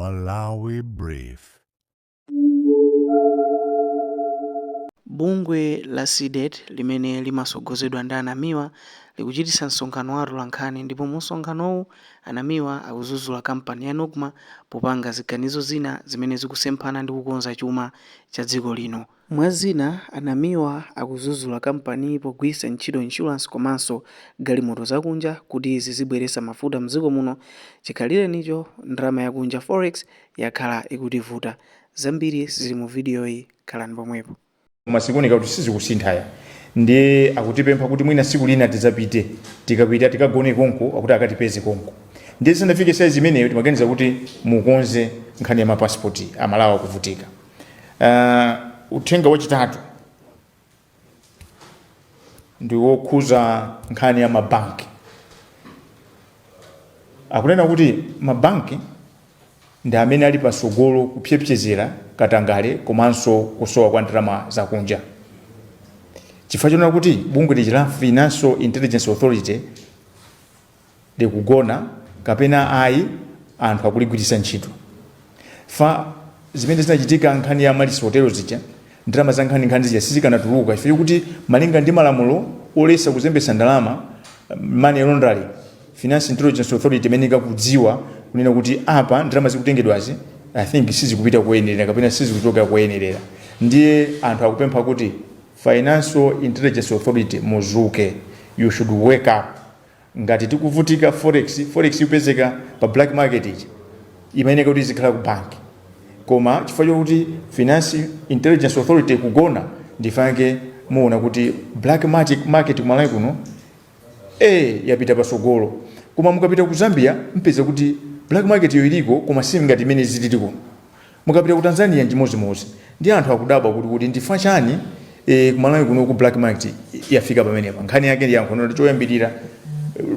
Malawi Brief. Bungwe la SIDET limene limasogozedwa ndi Namiwa likuchititsa msonkhano wa atolankhani ndipo mu msonkhanowu Namiwa akuzuzula kampani ya Nugma popanga ziganizo zina zimene zikusemphana ndi kukonza chuma cha dziko lino. Mwazina Namiwa akuzuzula kampani pogwiritsa ntchito insurance komanso galimoto zakunja kuti zizibweretsa mafuta mdziko muno. Chikhalire nicho ndalama yakunja forex yakhala ikutivuta. Zambiri zili mu video iyi, khalani pomwepo. Masikunika kuti sizikusinthaya ndi akutipempha kuti mwina siku lina tidzapite tikapita tikagone konko akuti akatipeze konko ndi sanafike size imeneyo timaganiza kuti mukonze nkhani ya mapassport amalawa kuvutika. Uthenga wachitatu ndi wokhuza nkhani ya mabanki. Akunena kuti mabanki ndi amene ali pasogolo kupyepyezera katangale komanso kusowa kwa ndalama zakunja. Chifukwa chonena kuti bungwe lija la Financial Intelligence Authority likugona kapena ayi anthu akuligwiritsa ntchito. Fa zimene zinachitika nkhani ya Malis Hotel zija ndalama za nkhani zija sizikanatuluka chifukwa kuti malinga ndi malamulo olesa kuzembesa ndalama money laundering, Financial Intelligence Authority imene ikakudziwa kunena kuti apa ndalama zikutengedwazi I think sizikupita kuyenerera kapena sizikuchoka kuyenerera. Ndiye anthu akupempha kuti Financial Intelligence Authority muzuke, you should wake up. Ngati tikuvutika forex yupezeka pa black market iji imene kuti zikhala ku bank. Koma chifukwa chokuti Financial Intelligence Authority kugona ndifanike muona kuti black market kumalawi kuno yapita pasogolo. Koma mukapita ku Zambia mpeza kuti black market yo iliko koma ngati imene zilitiko. Mukapita ku Tanzania njimozi ndi anthu akudabwa kuti ndifa chani kumalawi kuno ku black market yafika pamenepa. Nkhani yake ndi yankhono choyambirira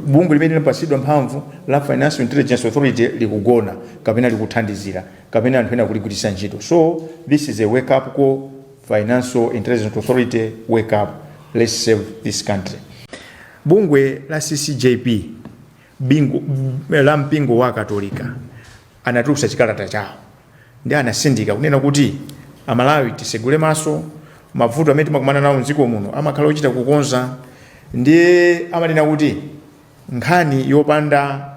bungwe limene lipasidwa mphamvu la Financial Intelligence Authority likugona kapena likuthandizira kapena anthu ena kuligwiritsa ntchito. So this is a wake up call. Financial Intelligence Authority, wake up, let's save this country. Bungwe la CCJP la mpingo wa Katolika anatulutsa chikalata chawo ndi anasindika kunena kuti amalawi tisegule maso mavuto amene timakumana nawo mdziko muno amakhala ochita kukonza. Ndiye amanena kuti nkhani yopanda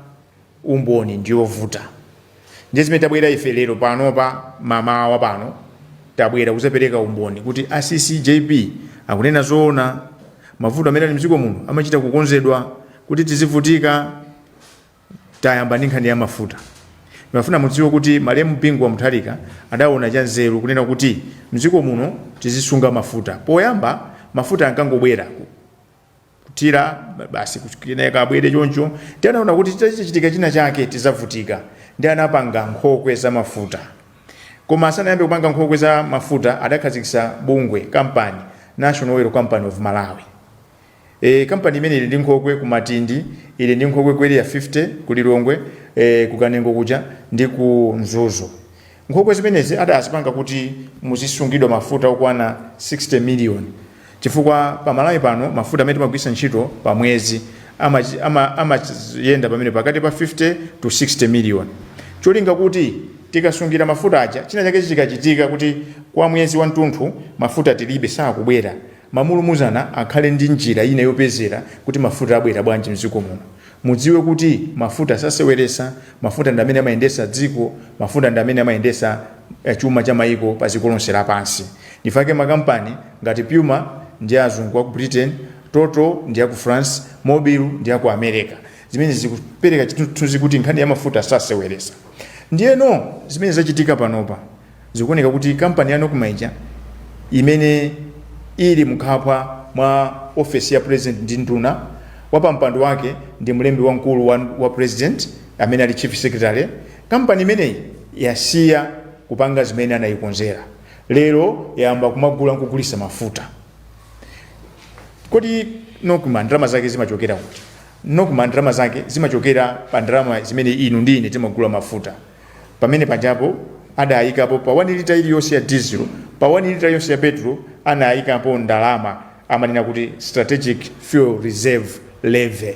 umboni ndiyovuta. Ndiye zimene tabwera ife lero pano pa mamawa pano tabwera kuzapereka umboni kuti CCJP akunena zoona mavuto amene ali mdziko muno amachita kukonzedwa kuti tizivutika. Tayamba ndi nkhani ya mafuta. Mafuna mudziwe kuti malemu mpingo wa Mutharika adaona cha nzeru kunena kuti mdziko muno tizisunga mafuta. Poyamba mafuta ankangobwera kutira basi kuchikineka abwere choncho. Tanaona kuti chichitika china chake tizavutika. Ndi anapanga nkhokwe za mafuta. Koma sanayambe kupanga nkhokwe za mafuta adakhazikitsa bungwe kampani National Oil Company of Malawi. Kampani imene ili ndi nkhokwe ku Matindi, ili ndi nkhokwe ku area 50 ku Lilongwe, ku Kanengo kuja ndi ku Nzuzu. Nkhokwe zimenezi adazipanga kuti muzisungidwa mafuta okwana 60 million. Chifukwa pa Malawi pano mafuta amene timagwiritsa ntchito pa mwezi amayenda pamene pakati pa 50 to 60 million. Cholinga kuti tikasungira mafuta aja china chake chikachitika kuti kwa mwezi wa mtunthu mafuta tilibe sakubwera. Mamulumuzana akhale ndi njira ina yopezera kuti mafuta abwera bwanji mdziko muno. Mudziwe kuti mafuta saseweresa, mafuta ndi amene amayendesa dziko, mafuta ndi amene amayendesa chuma cha maiko pa dziko lonse lapansi. Ndifake makampani ngati Puma ndi azungu ku Britain, Total ndi ku France, Mobil ndi ku America. Zimene zikupereka chithunzi kuti nkhani ya mafuta saseweresa. Ndiyeno zimene zachitika panopa zikuoneka kuti kampani ya Nugma imene ili mkhapwa mwa office ya president ndi nduna wapampando wake ndi mlembi wamkulu wa president amene ali chief secretary. Kampani imeneyi yasiya kupanga zimene anayikonzera. Lero yamba kumagula nkugulisa mafuta. Kodi Nugma ndalama zake zimachokera kuti? Nugma ndalama zake zimachokera pa ndalama zimene inu ndi ine timagula mafuta. Pamene pajapo adayikapo pa 1 lita iliyonse ya diesel, pa 1 lita yonse ya petrol anayikapo ndalama amanena kuti strategic fuel reserve levy.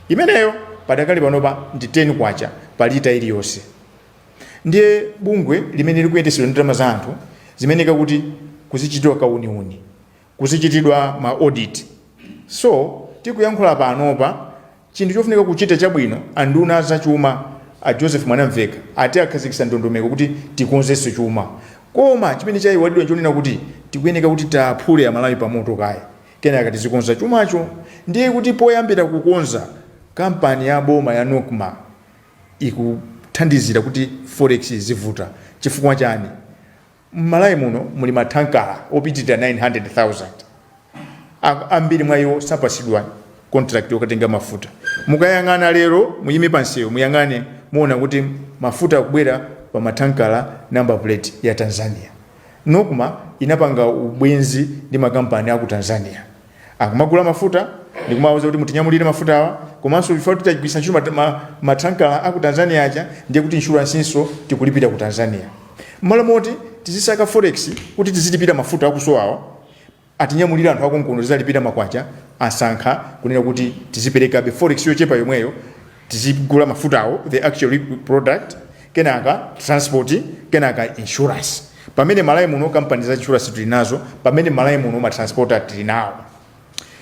Imeneyo padakali panopa ndi 10 kwacha pa lita iliyonse. ndiye bungwe limene likuyetesedwa ndalama za anthu zimeneka kuti kuzichitidwa kauniuni, kuzichitidwa ma audit. So tikuyankhula panopa chinthu chofunika kuchita chabwino anduna za chuma a Joseph Mwanamveka ati akhazikitsa ndondomeko kuti tikonzenso chuma, koma chimene chayiwalidwa nchonena kuti tikuyeneka kuti taphule amalawi pamoto kaya kenaka tizikonza chumacho. Ndiye kuti poyambira kukonza kampani ya boma ya Nokma ikuthandizira kuti forex zivuta. Chifukwa chani? M'Malawi muno muli mathankala opitirira 900,000 ambiri mwa iwo sapasidwa contract yokatenga mafuta. Mukayang'ana lero muyime pansewu muyang'ane muona kuti mafuta akubwera pa mathankala number plate ya Tanzania. Nokma inapanga ubwenzi ndi makampani aku Tanzania akumagula mafuta ndikumawuza kuti mutinyamulire mafuta awa, komanso before tutagwisa ntchito mathankala aku Tanzania aja ndiye kuti insurance inso tikulipira ku Tanzania. Mmalo moti tizisaka forex kuti tizilipira mafuta akusowawa atinyamulira anthu akonkono tizalipira makwacha asankha kunena kuti tizipereka be forex yochepa yomweyo tizigula mafutawo the actual product, kenaka transport, kenaka insurance. Pamene Malawi muno companies za insurance tilinazo, pamene Malawi muno ma transporter tilinawo.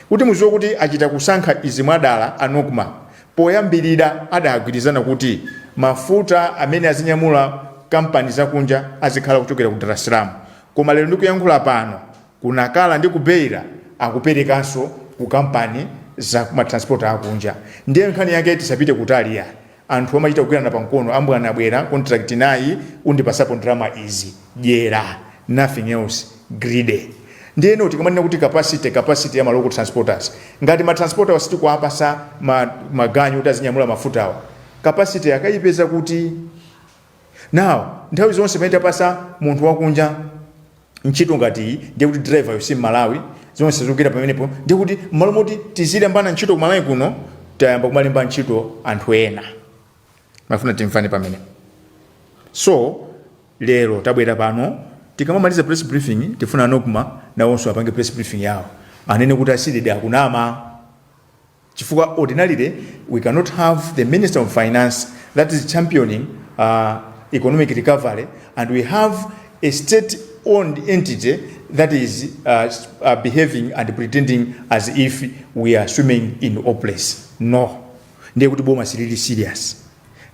Kuti muziwe kuti achita kusankha izi mwadala Nokma poyambirira adagwirizana kuti mafuta amene azinyamula companies zakunja azikhala kuchokera ku Dar es Salaam. Koma lero ndikuyankhula pano kunakala ndi kubeira akuperekanso ku company za ma transporter akunja. Ndiye nkhani yake tisapite kutali ya anthu amachita kugwirana pankono ambwana abwera contract nayi undipasapo drama izi jera, nothing else, greedy. Ndiye no tikamanena kuti capacity ya local transporters ngati ma transporter wasiti kuapasa maganyu kuti azinyamula mafuta awa capacity yakayipeza kuti now nthawi zonse pamene tapasa munthu wakunja ntchito ngati ndiye kuti driver yosi Malawi zonse zikukira pamenepo ndiye kuti mmalo moti tizilembana ntchito ku Malawi kuno tayamba kumalemba ntchito anthu ena mafuna timfane pamene. So lero tabwera pano tikamamaliza press briefing tifuna Nokma nawonso apange press briefing yawo anene kuti asidede akunama. Chifukwa ordinarily we cannot have the Minister of Finance that is championing economic recovery and we have a state-owned entity that is behaving and pretending as if we are swimming in a place. No. Ndiye kuti boma silili serious.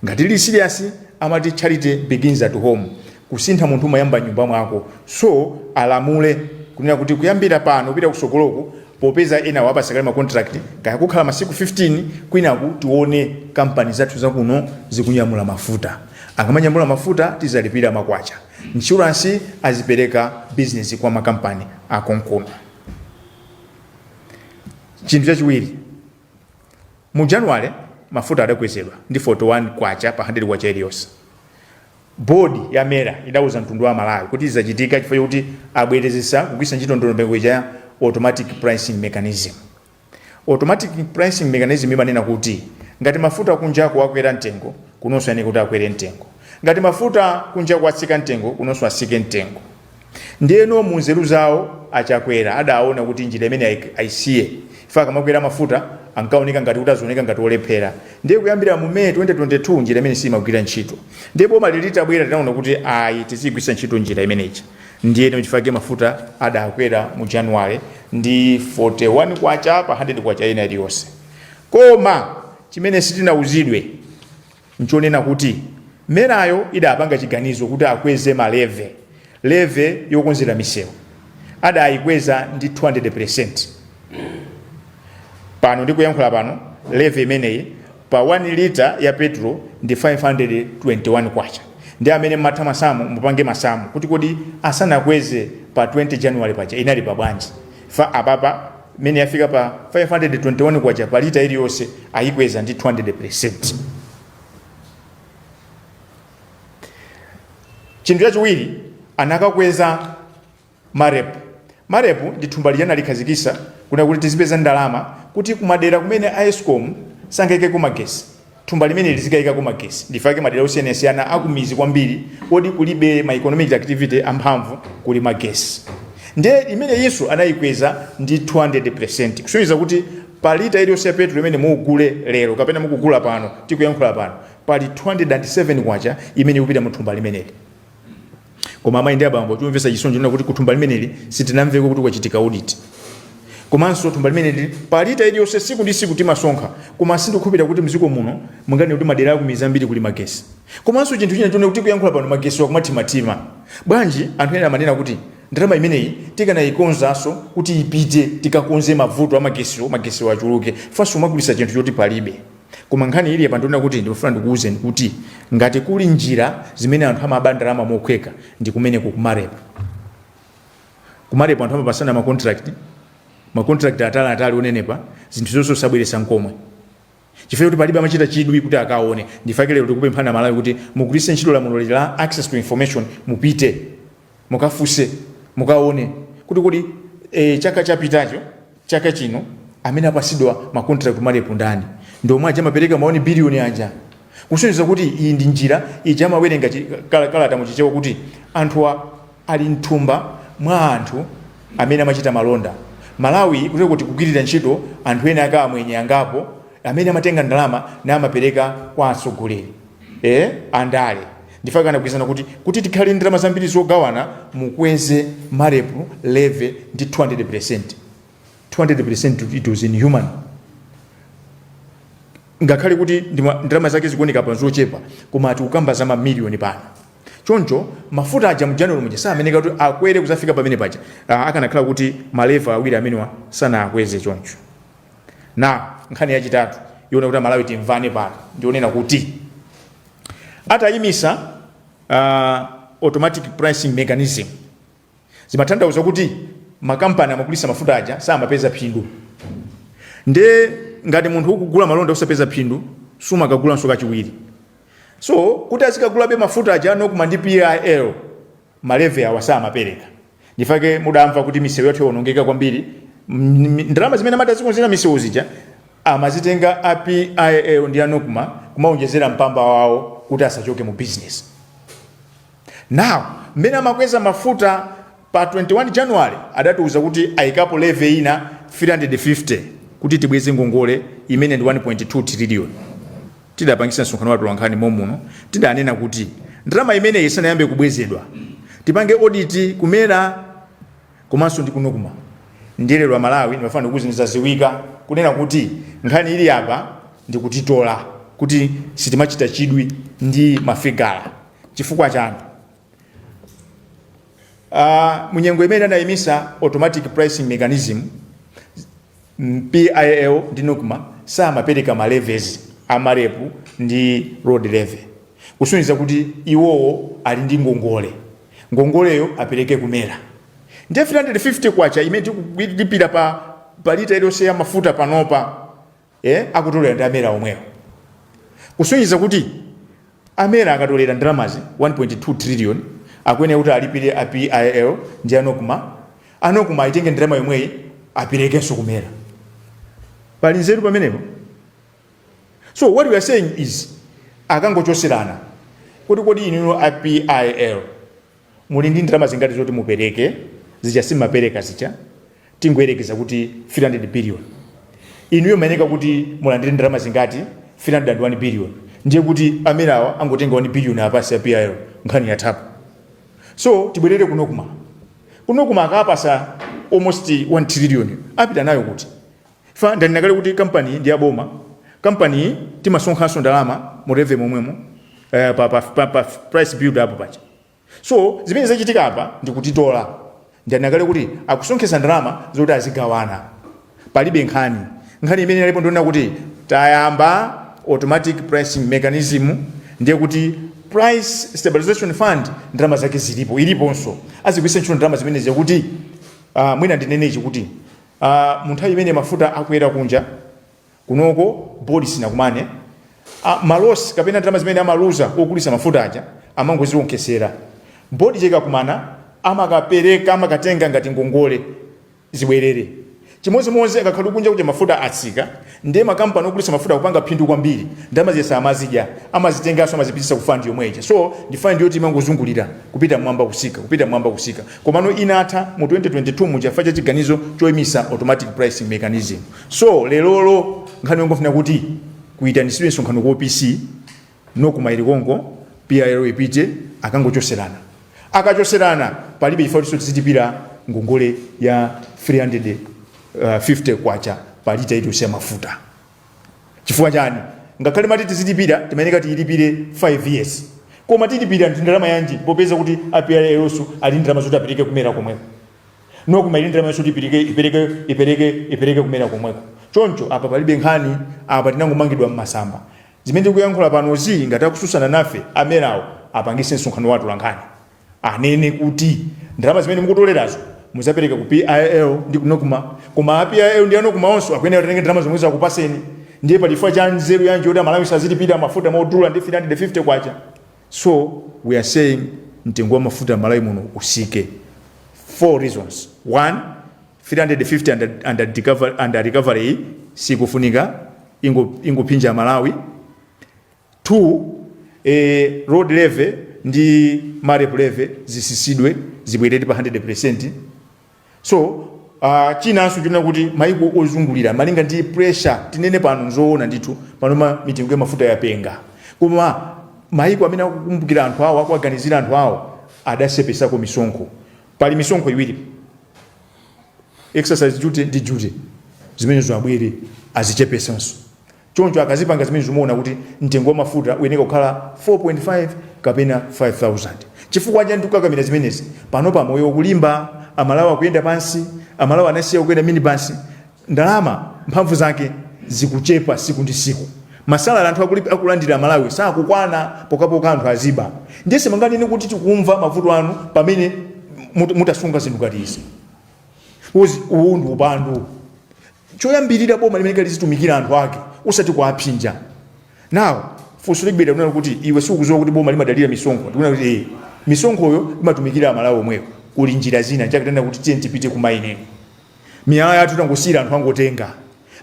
Ngati lili serious amati charity begins at home. Kusintha munthu mayamba nyumba mwako. So alamule kunena kuti kuyambira pano upita kusogoloko popeza ena wapasakale ma contract kaya kukhala masiku 15 kwinaku tione company zathu zakuno zikunyamula mafuta. Akamanyamula mafuta tizalipira makwacha. Insurance azipereka business kwa makampani akonkono. Chinthu chachiwiri mu January mafuta adakwezedwa ndi 41 kwacha pa 100 kwacha iliyonse. Board ya mera idauza mtundu wa Malawi kuti izachitika chifukwa kuti abwerezesa kugwisa ntchito ndondomeko ya automatic pricing mechanism. Automatic pricing mechanism imanena kuti ngati mafuta kunjako akwera mtengo kunonso yani kuti akwere mtengo, ngati mafuta kunjako atsika mtengo kunonso asike mtengo. Ndiyeno munzeru zawo achakwera adaona kuti njira imene aisiye ifaka makwera mafuta ankaoneka ngati kuti azioneka ngati olephera. Ndiye kuyambira mu May 2022 njira imene simagwira ntchito. Ndipo malilita bwera tinaona kuti ayi tizigwisa ntchito njira imeneyi. Ndiye nchifake mafuta adakwera mu January ndi 41 kwacha pa 100 kwacha ina iliyonse. Koma chimene sitinauzidwe nchonena kuti merayo idapanga chiganizo kuti akweze leve yokonzera misewu. Adayikweza ndi 200%. Pano ndikuyankhula pano leve imeneyi pa 1 liter ya petrol ndi 521 kwacha. Ndi amene matha masamu mupange masamu kuti kodi asanakweze pa 20 January pacha inali pa bwanji. Fa ababa mene yafika pa 521 kwacha pa liter iliyonse ayikweza ndi 200%. Chinthu chachiwiri anakakweza marepu ndi thumba lijana likhazikisa kuna kuti tizipeza ndalama kuti kumadera kumene Eskom sangeke kumagesi thumba limene lizikayika kumagesi ndifake madera osiyanasiyana akumizi kwambiri kodi kulibe ma economic activity amphamvu kuli magesi. Ndiye imene Yesu anayikweza ndi 200%. Kusonyeza kuti pa lita iliyonse ya petrol imene mugule lero kapena mukugula pano tikuyankhula pano pali 207 kwacha imene ikupita mu thumba limeneli. Koma amayi ndi abambo chomvesa chisonjo nena kuti kuthumba limeneli sitinamveko kuti kwachitika audit. Komanso thumba limeneli palita iliyonse siku ndi siku timasonkha, koma sindikhupira kuti mziko muno mungani kuti madera akumiza ambiri kuli magesi. Komanso chinthu china chone kuti kuyankhula pano magesi wakumatimatima. Bwanji anthu ena amanena kuti ndalama imeneyi tikanayikonzanso kuti ipite tikakonze mavuto magesi wachuluke. Faso umagulisa chinthu choti palibe. Koma nkhani ili apa ndikuona kuti ndikufuna ndikuwuzeni kuti ngati kuli njira zimene anthu amaba ndalama mokhweka ndi kumene kumarepo. Kumarepo anthu amapasana ma contract atali onenepa zinthu zonse sabweresa nkomwe. Chifukwa kuti palibe amachita chidwi kuti akaone. Ndifake lero tikupemphana Malawi kuti mugulise ntchito lamulo la access to information, mupite mukafuse mukaone kuti chaka chapitacho chaka chino amene apasidwa ma contract kumarepo ndani ndomwe amapereka maoni billion anja. Kusonyeza kuti iyi ndi njira ija amawerenga kalata muchichewa kuti anthu ali mthumba mwa anthu amene amachita malonda. Malawi kuti kugwirira ntchito anthu ena akamwenye angapo amene amatenga ndalama na amapereka kwa atsogoleri andale. Ndifaka nakuyizana kuti tikhale ndalama zambiri zogawana mukweze marepo leve ndi 200%. 200% it was inhuman. Ngakhale kuti ndalama zake zikuoneka pa zochepa koma ati ukamba za mamiliyoni pano. Choncho mafuta aja mu January muja sameneka kuti akwere kuzafika pamene paja. Akanakhala kuti maleva awiri amenewa sana akweze choncho. Na nkhani yachitatu yona kuti Malawi timvane pano ndionena kuti atayimisa automatic pricing mechanism zimatanthauza kuti makampani amagulisa mafuta aja samapeza phindu. Nde ngati munthu ukugula malonda usapeza phindu sumakagula nso kachiwiri. So kuti azikagula be mafuta aja anokuma ndi PIL maleve awa samapereka. Ndifake mudamva kuti misewu yathu yonongeka kwambiri. Ndalama zimene amadazikonzera misewu zija amazitenga PIL ndi anokuma kumaonjezera mpamba wawo kuti asachoke mu business. Now mmene amakweza mafuta pa 21 January adatiuza kuti ayikapo leve ina 350 kuti tibweze ngongole imene ndi 1.2 trillion. Tidapangisa msonkhano wathu wankhani momuno tidanena kuti ndalama imene isanayambe kubwezedwa tipange audit kumera komanso ndi kunokuma. Ndilero wa Malawi ndimafana kuziniza ziwika kunena kuti nkhani ili apa ndikutitola kuti sitimachita chidwi ndi mafigala. Chifukwa chani munyengo imene anayimisa automatic pricing mechanism PIL ndi nokuma samapereka maleves amarepu ndi road levy. Kusonyeza kuti iwowo ali ndi ngongoleyo apereke kumera. Ndi 350 kwacha imene tikupira pa lita iliyonse ya mafuta panopa akutolera ndi amera omwewo. Kusonyeza kuti amera akatolera ndalamazi 1.2 trillion akwenera kuti alipire PIL ndi anokuma aitenge ndalama yomweyi aperekenso kumera. Pali nzeru pamenepo. So what we are saying is akangochoserana kuti inu PIL muli ndi ndalama zingati zoti mupereke zija simapereka zija tingoyerekeza kuti 300 billion. Inuyo mayeneka kuti mulandire ndalama zingati 301 billion. Ndiye kuti amerawa angotenga 1 billion apasi ya PIL nkhani yathapo. So tibwerere kunokuma akapasa almost 1 trillion apita nayo kuti fa ndaninakale kuti company ndi aboma. Company timasonkhanso ndalama mu revenue momwemo pa price build up pacha. So zimene zachitika apa ndikutitola ndaninakale kuti akusonkhesa ndalama zoti azigawana. Palibe nkhani imene alipo ndiona kuti tayamba automatic pricing mechanism ndiye kuti price stabilization fund ndalama zake iliponso azigwisa ntchito ndalama zimene zakuti mwina ndinenechi kuti munthawi imene mafuta akwera kunja kunoko bodi sinakumane malosi kapena ndalama zimene amaluza okulisa mafuta aja amangoziwonkesera. Bodi chikakumana amakapereka amakatenga ngati ngongole zibwerere. Chimodzimodzi akakhala kunja kuti mafuta atsika ndiye makampani okulisa mafuta kupanga phindu kwambiri ndalama zesa amazidya amazitenganso amazipitisa ku fund yomweja. So ndi fund yoti imangozungulira kupita mwamba kusika. Komano inatha mu 2022 mujafa cha chiganizo choyimisa automatic pricing mechanism. So lelolo nkhani yongofuna kuti kuitanisidwe msonkhano ku OPC nokuma ili konko PIL ipite akangochoserana akachoserana palibe chifukwa tizitipira ngongole ya 350 kwacha palita itusiya mafuta. Chifukwa chani ngakhale mati tizitipira timayeneka tiyilipire 5 years koma titipira ndalama yanji popeza kuti APIL ali ndalama zoti apereke kumera komweko nokuma ili ndalama zoti ipereke kumera komweko. Choncho apa palibe nkhani apa tinangomangidwa mmasamba zimene tikuyankhula panozi ngati akususana nafe amerawo apangise msonkhano watu lankhani anene kuti ndalama zimene mukutolerazo muzapereka ku PIL ndi kunokuma koma APIL ndi anokuma onso akuyenera kutenge ndalama zomwe zakupaseni ndiye pa chifukwa cha nzeru yanji kuti Malawi sazilipira mafuta modula ndi 350 kwacha. So we are saying mtengo wa mafuta Malawi muno usike. 4 reasons. 1, 350 under recovery sikufunika ingopinja Malawi. 2, road levy ndi marep levy zisisidwe zibwerere pa 100%. So chinanso china kuti maiko ozungulira malinga ndi pressure tinene pano nzoona ndithu pano mitengo ya mafuta yapenga koma maiko amene akukumbukira anthu awo akuaganizira anthu awo adasepesako misonkho. Pali misonkho iwiri exercise duty ndi duty zimene zabwere azichepesanso. Choncho akazipanga zimene zimuona kuti mtengo wa mafuta uyeneka kukhala 4.5 kapena 5000. Chifukwa cha ndikukakamira zimenezi pano pa moyo kulimba Amalawi akuyenda pansi Amalawi anasiya kuyenda minibus ndalama mphamvu zake zikuchepa siku ndi siku. Masala anthu akulandira Amalawi sakukwana pokapoka anthu aziba. Ndese mangani kuti tikumva mavuto anu pamene mutasunga zinthu ngati izi. Uwu ndi upandu. Choyambirira boma limene lizitumikira anthu ake usati kuaphinja. Now funso libera kunena kuti iwe sikukuzowa kuti boma limadalira misonkho ndikunena kuti misonkhoyo imatumikira Amalawi omweko kuli njira zina chakutenda kuti tiye tipite kumaine miyala yathu tangosira anthu angotenga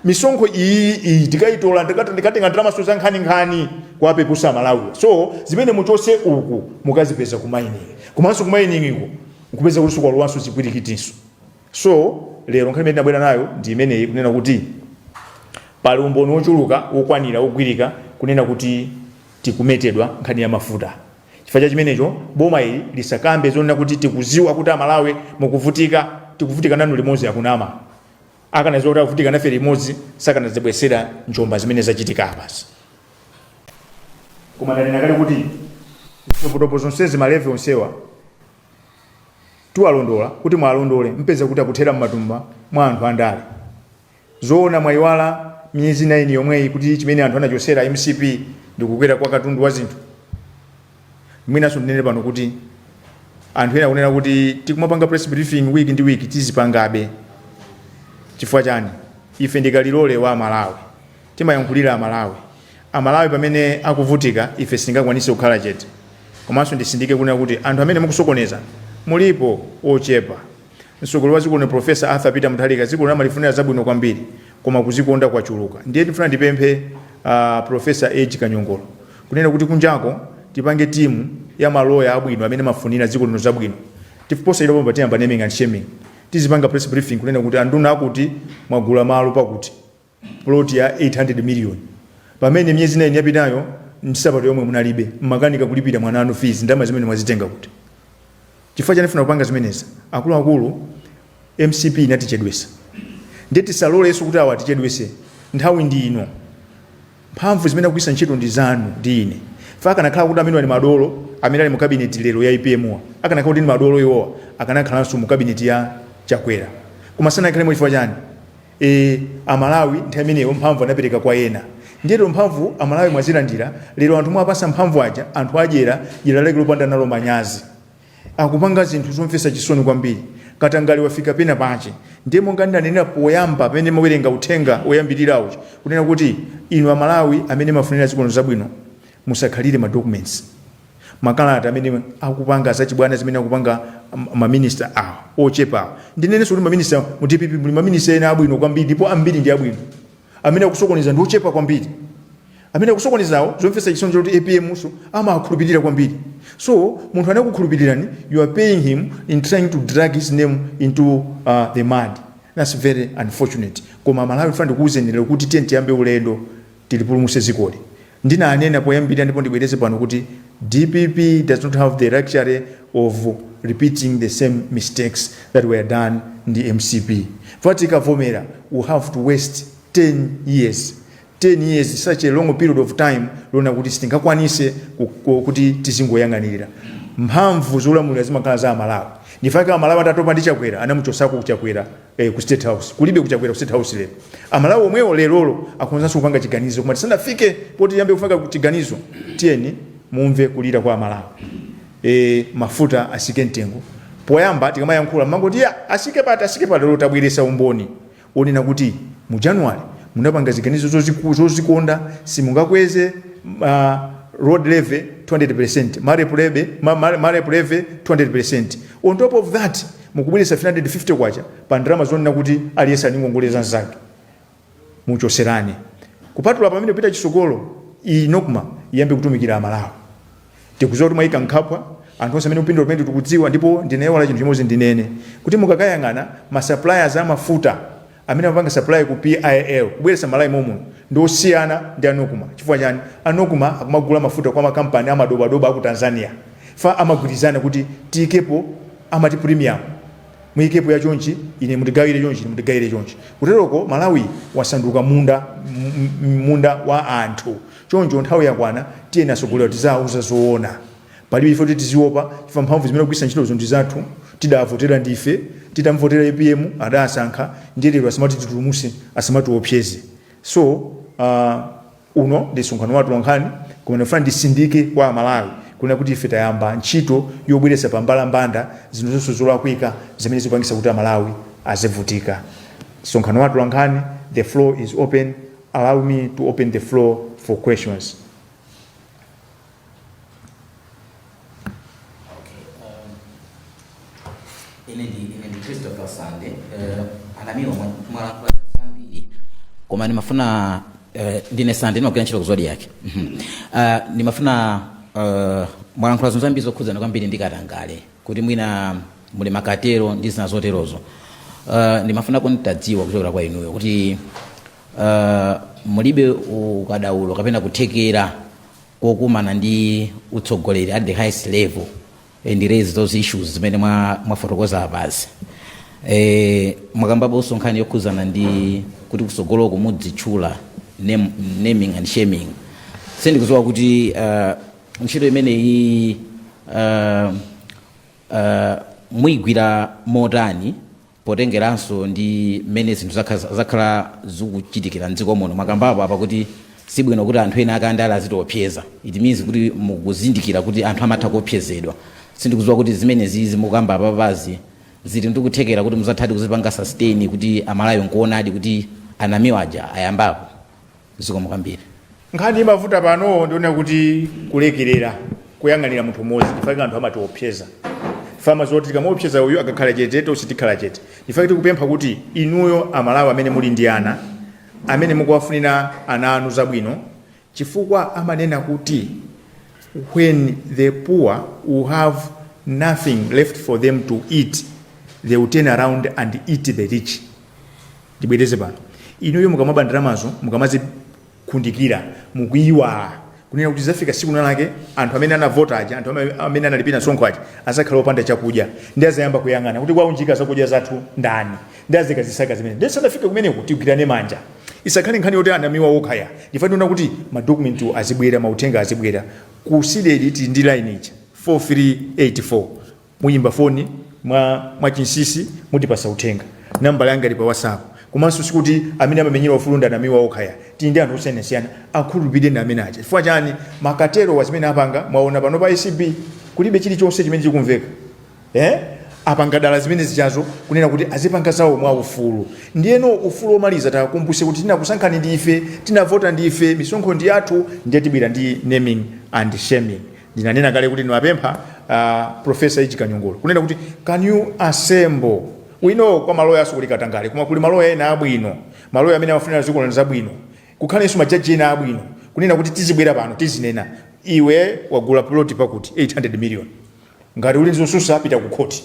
misonkho iyi tikaitola ndikatenga ndalama za nkhani kwa pepusa Malawi. So zimene muchose uku mukazipeza kumaine komanso kumaine iko ukupeza kuti sukwa luwanso chipwirikitinso. So lero nkhani imene ndabwera nayo ndi imeneyi kunena kuti pali umboni wochuluka wokwanira wogwirika kunena kuti tikumetedwa nkhani ya mafuta. Chifukwa chimenecho boma ili lisakambe zonena kuti tikuziwa kuti Amalawi tikuvutika nanu limodzi akunama akanaziwa kuti akuvutika nafe limodzi sakanazibwesera njomba zimene zachitika apasi. Koma ndanena kale kuti zipotopo zonsezi malevi onsewa tiwalondola kuti mwalondole mpeza kuti akuthera mmatumba mwa anthu andale. Zoona mwayiwala miyezi 9 yomweyi kuti chimene anthu anachosera MCP ndikukwera kwa katundu wa zinthu. Mwinaso ndinene pano kuti anthu ena kunena kuti tikumapanga press briefing week ndi week tizipangabe. Chifukwa chani ife ndikalilole wa Malawi timayankhulira Amalawi pamene akuvutika ife singakwanise kukhala chete. Komanso ndisindike kunena kuti anthu amene mukusokoneza mulipo ochepa. Msogolo wa zikuno Professor Arthur Peter Muthalika zikuno amalifunira zabwino kwambiri koma kuzikonda kwachuluka. Ndiye tifuna ndipemphe Professor Age Kanyongolo kunena kuti kunjako tipange timu ya maloya abwino amene mafunira ziko lino zabwino. Tifuposa ilo bomba tiyamba naming and shaming. Tizipanga press briefing kunena kuti anduna akuti mwagula malo pakuti plot ya 800 million. Pamene myezi 9 yapitayo msapato yomwe munalibe makanika kulipira mwana anu fees ndama zimene mwazitenga kuti. Chifukwa chanifuna kupanga zimeneza akulu MCP inatichedwesa. Ndiye tisalole yesu kuti awa tichedwese nthawi ndi ino. Mphamvu zimene akuisa ntchito ndi zanu ndi ine. Faka nakhala kuti amene ali madolo amene ali mu cabinet lero ya IPM akanakhala kuti ndi madolo iwo akanakhalanso mu cabinet ya Chakwera. Koma sana ikhale chifukwa chani Amalawi nthawi imeneyo mphamvu anapereka kwa ena. Ndiye mphamvu Amalawi mwazilandira lero anthu mwapasa mphamvu aja anthu ajera jira lake lopanda nalo manyazi. Akupanga zinthu zomfesa chisoni kwambiri. Katangali wafika pena pache. Ndiye monga ndanena poyamba pamene mawerenga uthenga oyambirira uchi kunena kuti inu Amalawi amene mafunira zikono zabwino musakhalire ma documents. Makalata amene akupanga zachibwana zimene akupanga ma minister ochepa. Ndinene kuti ma minister mu DPP muli ma minister ena abwino kwambiri ndipo ambiri ndi abwino. Amene akusokoneza ndi ochepa kwambiri. Amene akusokonezawo zomfesa chisoni kuti APM so amakhulupirira kwambiri. So munthu anakukhulupirirani you are paying him in trying to drag his name into the mud. That's very unfortunate. Koma Malawi fund kuuzenera kuti tiyambe ulendo tilipulumuse zikoli. ndinanena poyambirira ndipo ndibwereze pano kuti DPP does not have the luxury of repeating the same mistakes that were done ndi MCP. Vatikavomera we have to waste 10 years. 10 years, such a long period of time, lona kuti sitingakwanise kuti tizingoyang'anirira. Mphamvu zolamulira zimakhala za Malawi. Nifaka Malawi atatopa ndi chakwera anamuchosako kuchakwera ku State House. Kulibe kuchakwera ku State House lero. Amalawi omwewo lerolo akonzanso kupanga chiganizo koma tisanafike poti yambe kufika ku chiganizo. Tieni mumve kulira kwa Malawi. Mafuta asike mtengo. Poyamba tikamayankhula mangoti asike pata lero tabweresa umboni. Onena kuti mu January munapanga ziganizo zozikonda simungakweze road levy 200%, marep levy 200%. On top of that mukubwelesa 350 kwacha pa ndalama zonena kuti aliyesa ningongoleza nzake muchoserane kupatula pamene kupita chisogolo inokuma iyambe kutumikira Malawi. Tikuzowa kuti mwaika nkhapwa anthu onse amene upindula pamene tikudziwa ndipo ndineyola chinthu chimodzi ndinene kuti mukakayang'ana ma suppliers amafuta amene amapanga supply ku PIL kubweresa Malawi momwe ndosiyana ndi anokuma. Chifukwa chani? Anokuma akumagula mafuta kwa makampani amadobadoba aku Tanzania fa amagwirizana kuti tikepo amati premium muikepo ya chonchi ine mutigawire chonchi kuteroko Malawi wasanduka munda wa anthu choncho nthawi yakwana tiyeni asogolera tizauza zoona palibe ifo tiziopa ifa mphamvu zimene kugwisa ntchito zonse zathu tidavotera ndife tidamvotera APM adasankha ndiyelero asamati titulumuse asamati opyeze. So uno ndisonkhano watu wankhani koma ndifuna ndisindike kwa Malawi kuna kuti ife tayamba ntchito yobweresa pambala mbanda zinthu zonse zolakwika zimene zipangisa kuti Malawi azivutika. Sonkhano watu wankhani, the floor is open. Allow me to open the floor for questions. Ine Christopher Sande Namiwa mwalankhula zambiri koma nimafuna ndine Sande ndimakugwira ntchito ku zodi yake. Nimafuna mwalankhula zambiri zokhudzana kwambiri ndikatangale kuti mwina muli makatero ndi zina zoterozo. Nimafuna kunitadziwa kuchokera kwa inuyo kuti mulibe ukadaulo kapena kuthekera kokumana ndi utsogoleri at the highest level and raise those issues zimene mwafotokoza apazi. Mwakambapo usonkhani yokhuzana ndi kuti kusogoloko mudzitchula naming and shaming. Sindikudziwa kuti ntchito imene iyi muigwira motani potengeranso ndi mmene zinthu zakhala zikuchitikira mdziko muno. Mwakambapo apa kuti sibwino kuti anthu ena akandala azitopyeza. It means kuti mukuzindikira kuti anthu amatha kupyezedwa. Sindikudziwa kuti zimene zizi mukamba apapazi zili ndikuthekera kuti muzathadi kuzipanga sustain kuti Amalawi nkuonadi kuti Namiwa aja ayambapo zikomo kwambiri. Nkhani imavuta pano ndiona kuti kulekerera kuyang'anira munthu mmodzi ndifaka anthu amatiopyeza. Fama zoti tikamopyeza uyu akakhala chete tositikhala chete. Ndifaka tikupempha kuti inuyo Amalawi amene muli ndi ana amene mukuwafunira ana anu zabwino chifukwa amanena kuti when the poor will have nothing left for them to eat, they will turn around and eat the rich. Ndibwereze pano. Inuyo mukamaba ndalamazo mukamazi kundikira mukuiwa kunena kuti zafika siku nalake anthu amene anavota aja anthu amene analipira sonkho aja azakhala opanda chakudya ndi azayamba kuyang'ana kuti kwaunjika zakudya zathu ndani ndi azikazisaka zimene ndi sanafika kumene kuti tigwirane manja. Isakhale nkhani yoti Namiwa wokhaya ndifanira kuti madokumenti azibwera mautenga azibwera ku sidedi ti ndi line ichi 4384 muyimba phone mwa chinsisi mutipasa utenga namba yanga ili pa WhatsApp komanso sikuti amene amamenyera ufulunda Namiwa wokhaya ti ndi anthu osiyanasiyana akhulupirire ndi amene aja. Chifukwa chani makatero wazimene apanga mwaona pano pa ICB kulibe chilichonse chimene chikumveka. Apanga dala zimene zichazo kunena kuti azipanga zawo mwa ufulu. Ndiyeno ufulu omaliza takumbuse kuti tinakusankhani ndi ife tinavota ndi ife misonkho ndi yathu ndiye tibwera ndi naming and shaming. Ndinanena kale kuti niwapempha Professor Ichikanyongolo kunena kuti can you assemble. We know kwa maloya asukuli katangale kuma kuli maloya ena abwino maloya amene amafunira ziko zabwino kukhalenso majaji ena abwino kunena kuti tizibwera pano tizinena iwe wagula plot pakuti 800 million ngati uli nzosusa pita ku court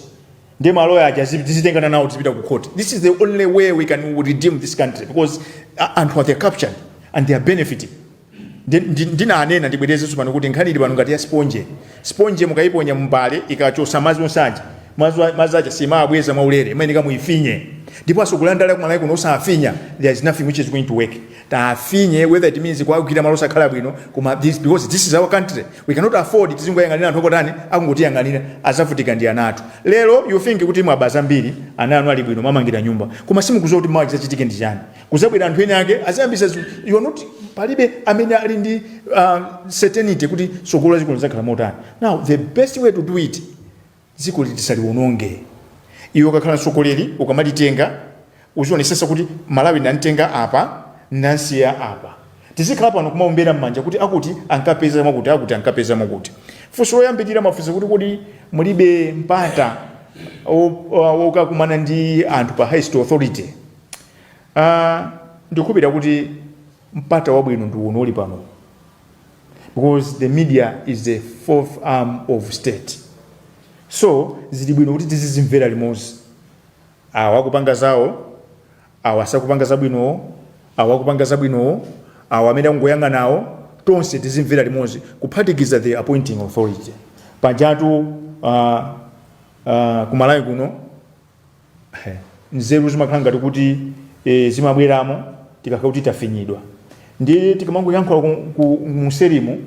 ndi maloya aja zitengana nawo tipita ku court. This is the only way we can redeem this country because anthu are captured and they are benefiting. ndinanena ndibwerezenso pano kuti nkhani ili pano ngati ya sponje mukayiponya mbale ikachosa madzi onsanje madzi aja simabweza mwaulere imayeneka muifinye ndiponso kulandala kumalawi kuno osafinya there is nothing which is going to work tafinye whether it means kwagwira malo osakhala bwino koma because this is our country we cannot afford tizingoyang'anira anthu okotani akungotiyang'anira azavutika ndi anatu lero you think kuti mwabaza mbiri ana anu ali bwino mamangira nyumba koma simukuzowa kuti mawa chizachitike ndi chani kuzabwera anthu ene ake azayambisa you are not palibe amene ali ndi certainty kuti sogolo zikolo zakhala motani. Now the best way to do it ziko lisaliwononge iwe ukakhala mtsogoleri ukamalitenga uzionesesa kuti Malawi nantenga apa nansiya apa tizikhala pano kumaombera mmanja kuti akuti ankapeza mwakuti akuti ankapeza mwakuti funso loyambirira mafunso kuti kodi mulibe mpata wokakumana ndi anthu pa highest authority. Ndikupira kuti mpata wabwino ndi uno uli pano because the media is the fourth arm of state. So zili bwino kuti tizizimvera limodzi awakupanga zawo awasakupanga zabwino awakupanga zabwino awamene angoyang'anawo tonse tizimvera limodzi kuphatikiza the appointing authority pajatu kumalawi kuno nzeru zimakhala ngati kuti zimabweramo tikakhala kuti tafinyidwa ndi tikamangoyankhula muserimu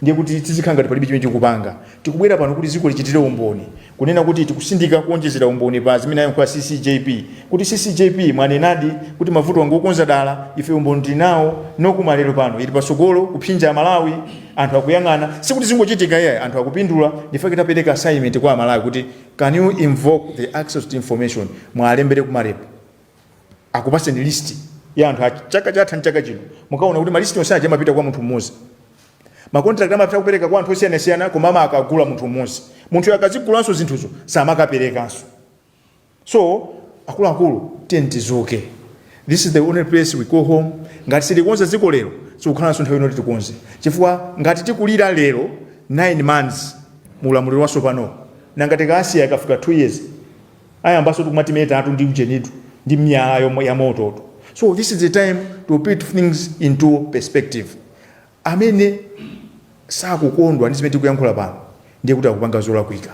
ndiye kuti tizikhala ngati palibe chimene chikupanga tikubwera pano kuti ziko lichitire umboni kunena kuti tikusindika kuonjezera umboni pa zimene ayankhula CCJP kuti CCJP mwanenadi kuti mavuto wangu okonza dala ife umboni tinawo nokumalero pano ili pasogolo kuphinja Malawi anthu akuyang'ana sikuti zingochitika iye anthu akupindula ndifake tapereka assignment kwa Malawi kuti can you invoke the access to information mwalembere kumarepo akupase ni list ya anthu chaka chatha chaka chino mukaona kuti malisti onse amapita kwa munthu mmodzi makontrakt amapita kupereka kwa anthu osiyanasiyana koma akagula munthu mmodzi munthu akazigulanso zinthuzo samakaperekanso. So akuluakulu tentizoke this is the only place we go home ngati silikonza ziko lero sikukhalanso nthawi inoti tikonze chifukwa ngati tikulira lero 9 months mulamuliro waso pano nangati kaasiya akafika 2 years ayambaso tikumatimeta atu ndi uchenitu ndi miyala ya moto. So this is the time to put things into perspective. Amene sakukondwa ndi zimene tikuyankhula pano ndiye kuti akupanga zolakwika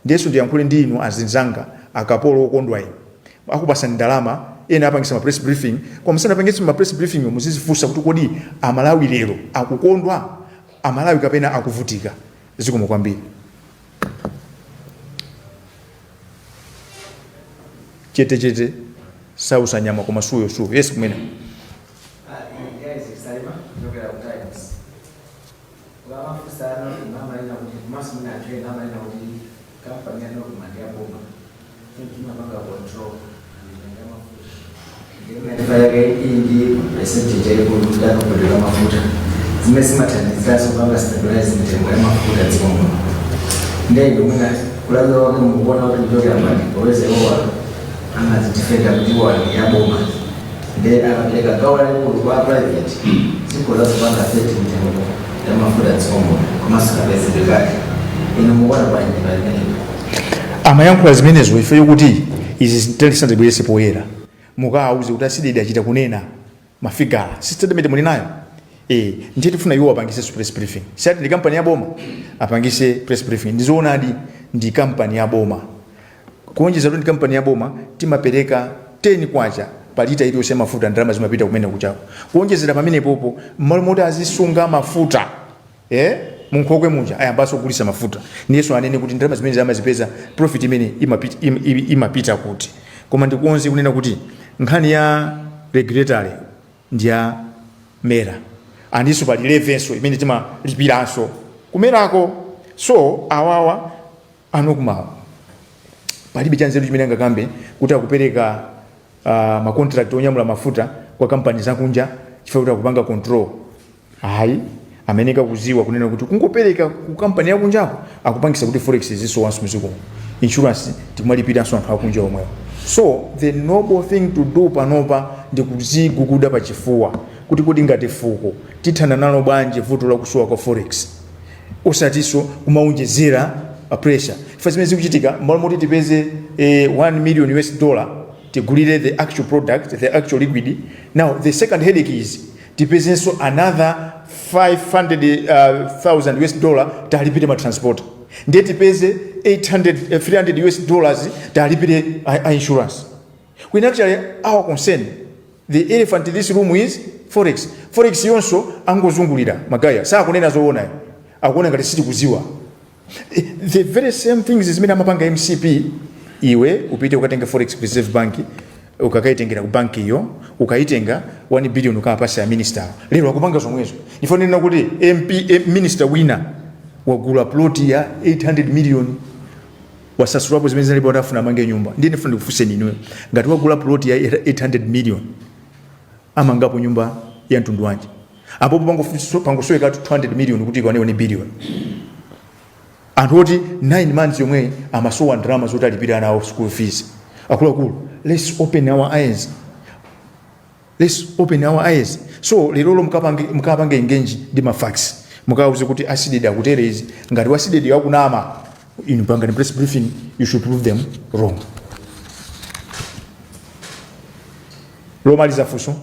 ndiyeso ndiyankhule ndi inu azinzanga akapolo okondwa inu akupasani ndalama ena apangisa ma press briefing koma musanapangise ma press briefing muzizifunsa kuti kodi Amalawi lero akukondwa Amalawi kapena akuvutika. Zikomo kwambiri. Chete sausa nyama koma suyo. Yes kumene. Defender mjiwa ya bomba ndiye anapeleka gawa kwa private siku la kupanga seti mjengo ya mafuta tsombo kama sikabezi bigaki inamuona kwa nyingine amayankhula zimenezo ife yokuti izi interesante bwese poyera mukauze kuti asidi achita kunena mafigala statement muli nayo ndiye tifuna iwo apangise press briefing sati ndi company ya boma apangise press briefing ndizoonadi ndi company ya boma kuonjeza ndi company ya boma timapereka 10 kwacha palita iliyonse mafuta ndalama zimapita kumene kuchako kuonjezera pamene popo mmalo azisunga mafuta munkhokwe muja ayambaso kulisa mafuta ndiyeso anene kuti ndalama zimene zamazipeza profit imene imapita kuti koma ndikuonze kunena kuti nkhani ya regulatory ndiya mera andiso pali levenso imene timalipiranso kumerako. So awawa anokumawa palibe chanzeru chimene angakambe kuti akupereka ma contract onyamula mafuta kwa company zakunja chifukwa kuti akupanga control hayi ameneka kuziwa kunena kuti kungopereka ku company yakunjako akupangisa kuti forex ziso once muziko insurance tikumalipiranso anthu akunja omwewo. So the noble thing to do panopa ndi kuziguguda pachifuwa kuti kodi ngati fuko tithana nalo bwanji vuto la kusowa kwa forex usatiso kumaunjezera pressure for zimene zikuchitika mmalo moti tipeze $1 million tigulire the actual product the actual liquid. Now the second headache is tipezenso another 500,000 US dollar talipire ma transport ndiye tipeze 300 US dollars talipire insurance. When actually our concern, the elephant in this room is forex. Forex yonso angozungulira magaya saa kunena zoona akuona ngati siti kuziwa. The very same things zimene amapanga MCP, iwe upite ukatenga forex reserve bank ukakaitengera ku banki iyo ukaitenga 1 billion ukapasa ya minister lero akupanga zomwezo. Nifanena kuti minister winner wagula plot ya 800 million wasasulapo zimene zilipo atafuna mange nyumba. Ndiye nifuna kufusa niwe ngati wagula plot ya 800 million amangapo nyumba ya mtundu wanje apo pangosweka 200 million kuti ikwane 1 billion. Anthu oti 9 months yomwe amasowa ndalama zoti alipira nawo school fees akuluakulu. Let's open our eyes. Let's open our eyes. So lero mukapanga engage ndi ma facts mukauze kuti acided akuterezi ngati wacided yakunama in panga ni press briefing you should prove them wrong. Lomaliza fuso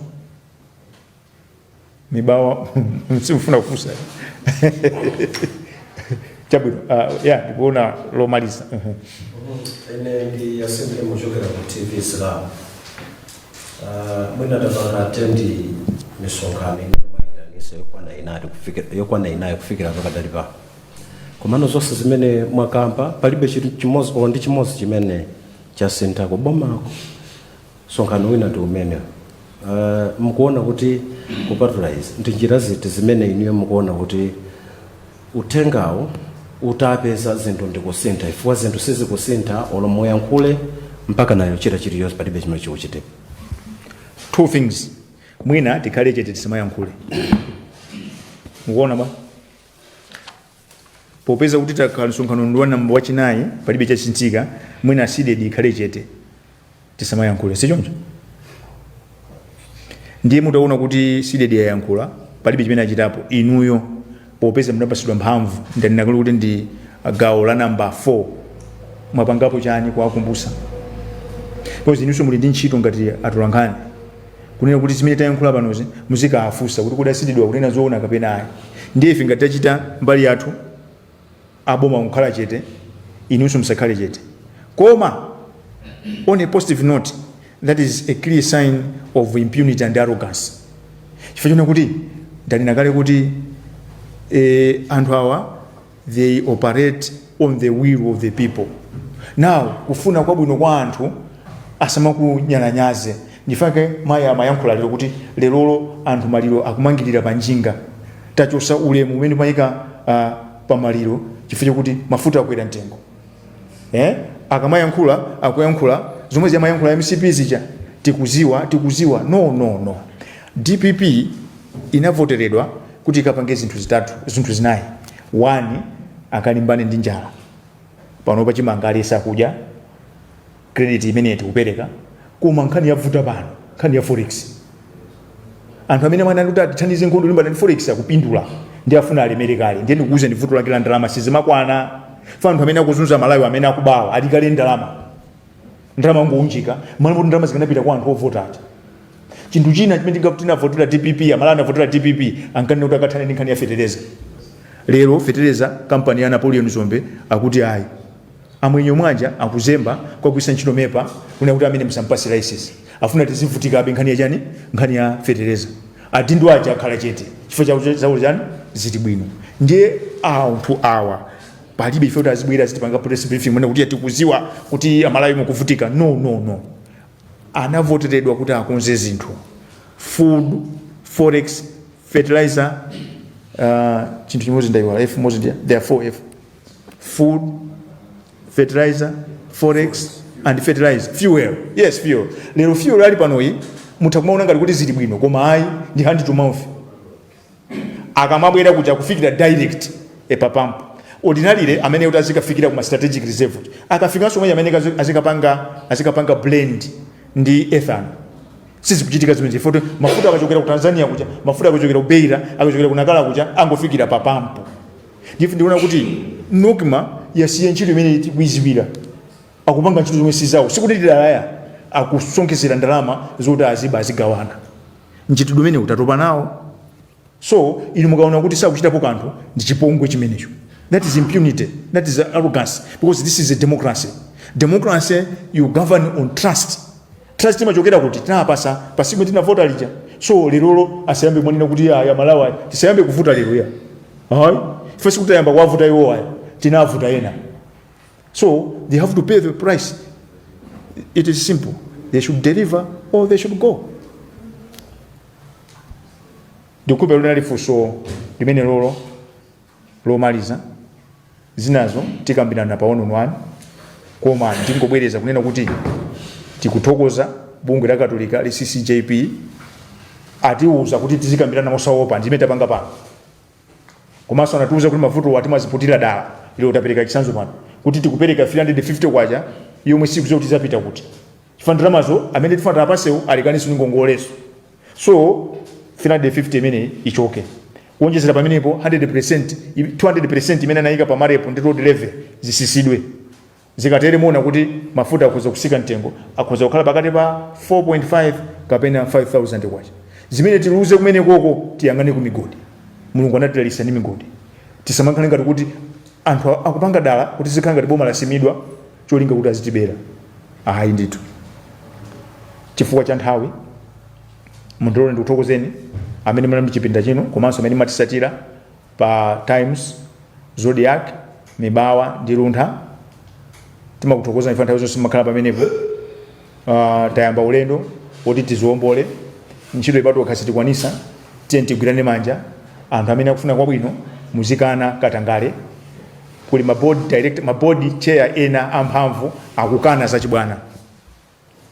mibawa msifuna kufusa chabu ndikuona lomaliza ene ndi yasembe muchokera ku TV Islam mwina tabanga atendi misonkhano yokwana inayo kufikira pakadali pa komano zonse zimene mwakamba palibe chinthu chimodzi ndi chimodzi chimene chasintha kubomako sonkhano wina ndi umene mukuona kuti kupatula izi ndi njira ziti zimene inuyo mukuona kuti uthengawo utapeza zinthu ndikusintha ifua zinthu sizikusintha olomoyankhule mpaka nayo chita chiliyonse palibe chimene chikuchitika. Two things. Mwina tikhale chete tisamayankhule. Mukuona ba? Popeza kuti takalisonkhano ndwana namba wachinayi palibe chachintika mwina acided ikhale chete tisamayankhule. Sichoncho? Ndiye mutaona kuti acided yayankhula palibe chimene achitapo inuyo popeza mnapasidwa mphamvu ndanakuli kuti ndi gawo la namba 4 mwapangapo chani kuwakumbusa. Because inuso muli ndi ntchito ngati atolankhani kunena kuti zimene tayankhula panozi muzikaafusa kuti kodi acidedwa kunena zoona kapena ayi. Ndiye ife ngati tachita mbali yathu aboma kukhala chete inuso musakhale chete. Koma on a positive note, that is a clear sign of impunity and arrogance. Chifukwa kuti ndanena kale kuti anthu awa they operate on the will of the people. Now kufuna kwabwino kwa anthu asamakunyalanyaze ndifake maya amayankhula lero kuti lerolo anthu maliro akumangirira panjinga tachosa ulemu umene mayika pamaliro chifukwa kuti mafuta akwera mtengo. Akamayankhula akuyankhula zomwe zamayankhula MCP zija tikuziwa no. DPP inavoteredwa kuti ikapange zinthu zinayi. 1 akalimbane ndi njala panopa chimangale sakudya credit imene tikupereka koma nkhani yavuta pano nkhani ya forex. Anthu amene mwana kuti atithandize nkhondo limbana ndi forex akupindula ndi afuna alemerekale ndiye ndikuuze ndivuto lake la ndalama sizimakwana. Fa anthu amene akuzunza Malawi amene akubawa alikale ndalama ngounjika mwana kuti ndalama zikanapita kwa anthu ovota aja. Chinthu china chimene tinavotera DPP amala anavotera DPP ankanena kuti akathane ndi nkhani ya fetereza. Lero fetereza kampani ya Napoleon Zombe akuti ayi amwenye mwanja akuzemba kwa kuisa ntchito mepa kuna kuti amene musampasi license afuna tizivutika abe nkhani ya chani nkhani ya fetereza atindu aja akhala chete chifukwa chawo chani ziti bwino. Ndiye anthu awa palibe ife kuti azibwera zitipanga press briefing mwene kuti tikuziwa kuti amalawi mukuvutika no. Anavoteredwa kuti akonze zinthu food, forex, fertilizer, chinthu chimodzi ndaiwala F mozi ndiya there are 4 F: food, fertilizer, forex and fertilizer. Fuel, yes fuel. Lero fuel ali panoyi mutakumaona ngati kuti zili bwino koma ayi ndi hand to mouth. Akamabwera kuja kufikira direct pump ordinarily amene kuti azikafikira kuma strategic reserve akafikanso mwenye amene azikapanga blend ndi ethanol sizikuchitika zimene foto mafuta akachokera ku Tanzania kuja mafuta akachokera ku Beira akachokera ku Nakala kuja angofikira pa pampo. Ndiona kuti Nokma yasiye ntchito imene ikuizibira akupanga ntchito zomwe sizawo sikuti akusonkesera ndalama zoti aziba azigawana ntchito imene utatopa nawo So ili mukaona kuti sakuchitapo kanthu ndi chipongwe chimenecho. That is impunity, that is arrogance, because this is a democracy. Democracy, you govern on trust. Trust imachokera kuti tinapasa pasiku tinavota lija. So lero asayambe mwanena kuti ya Malawi tisayambe kuvuta lero ya. Hayi, first kutayamba kwavuta iwo aya tinavuta yena. So they have to pay the price. It is simple. They should deliver or they should go. Ndikupe lunali fuso limene lolo lomaliza zinazo tikambirana paono nwani koma ndingobwereza kunena kuti tikuthokoza bungwe la Katolika li CCJP atiuza kuti tizikambirana mosaopa ndimene tapanga pano. Komanso anatiuza kuti mavuto atimaziputira dala ile utapereka chisanzo pano kuti tikupereka 350 kwacha yomwe siku zoti zapita kuti chifandamazo amene tifanda apasewo alikaniso ningongoleso. So 350 imene ichoke kuonjezera pamenepo 100% 200% imene anayika pa marepo ndi road level zisisidwe zikatere muona kuti mafuta akhoza kusika mtengo akhoza kukhala pakati pa 4.5 kapena 5000 kwacha. Zimene tiluze kumene koko tiyangane ku migodi. Mulungu anatilalisa ni migodi. Tisamankhale ngati kuti anthu akupanga dala kuti zikhala ngati boma lasimidwa cholinga kuti azitibera. Ayi ndithu. Chifukwa cha nthawi mundolo ndikuthokozeni amene mwana mchipinda chino komanso amene matisatira pa Times, Zodiac, Mibawa ndi Luntha. Timakuthokoza ife nthawi zonse makhala pamenepo. Tayamba ulendo woti tizombole ntchito ipatu tikwanisa tiye tigwirane manja anthu amene akufuna kwabwino muzikana katangale kuli maboard chair ena amphamvu akukana zachibwana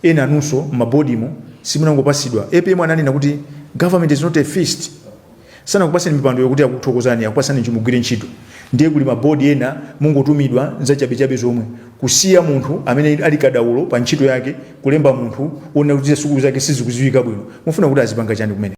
ena anunso mabodimo simunangopasidwa EPM ananena kuti government is not a feast sana kupasani mipando yokuti akuthokozani akupasani chimugwire ntchito ndiye kuli mabodi ena mungotumidwa zachabechabe zomwe kusiya munthu amene ali kadaulo pa ntchito yake kulemba munthu ona kuti sukulu zake sizikuziwika bwino mufuna kuti azipanga chani kumene.